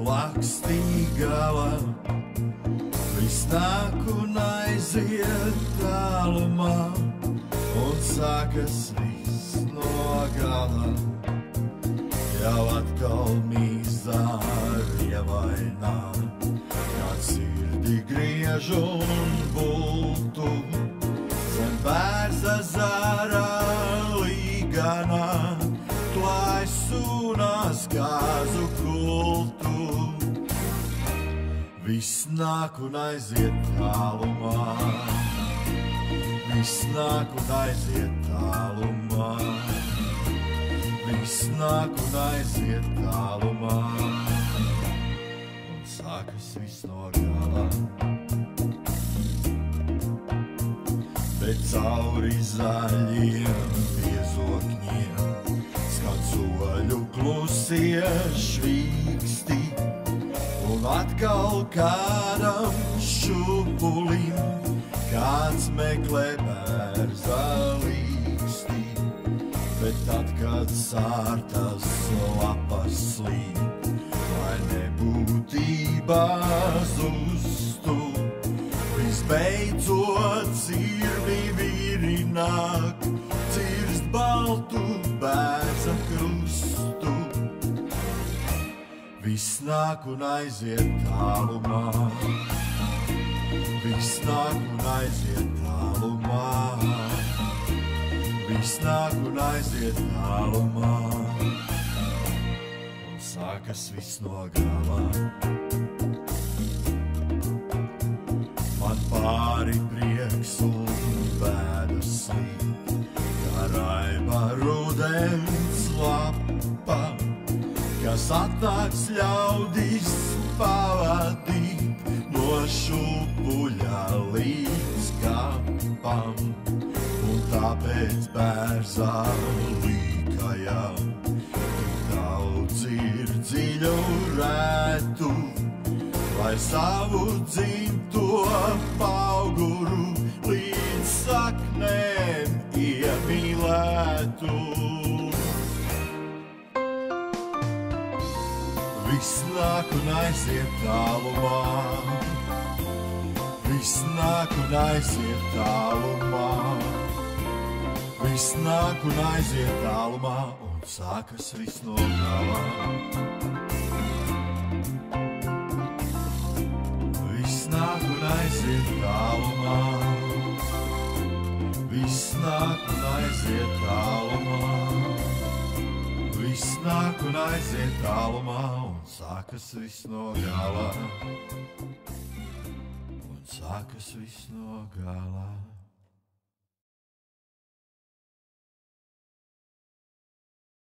lakstī galā, viss nāk un aiziet tālumā, un sākas viss no gala. Jau atkal mīzārie vainā, kā sirdi griež un bultu, zem bērza zārā līganā, klāj sūnās kāzu kultu. Viss nāk un aiziet tālumā, viss nāk un aiziet tālumā, viss nāk un aiziet tālumā, un sākas viss no gala. Bet cauri zaļiem piezokņiem skan soļu klusie švīksti, un atkal kādam šupulim kāds meklē bērza līksti. Bet tad, kad sārtas lapas slīd, lai nebūtībā zustu, visbeidzot cirvi virināk, cirst baltu bērza krustu. Viss nāk un aiziet tālumā, viss nāk un aiziet tālumā, viss nāk un aiziet tālumā, un sākas viss no gala. Man pāri prieks un bēdas slīd, kā raiba rudens lapa, kas atnāks ļaudis pavadīt no šupuļa līdz kapam. Un tāpēc bērzā līkajā tik daudz ir dziļu rētu, lai savu dzimto pauguru līdz saknēm iemīlētu. Viss nāk un aiziet tālumā, viss nāk un aiziet tālumā, viss nāk un aiziet tālumā, un sākas viss no gala. Viss nāk un aiziet tālumā, viss nāk un aiziet tālumā, viss nāk un aiziet tālumā, un sākas viss no gala, un sākas viss no gala.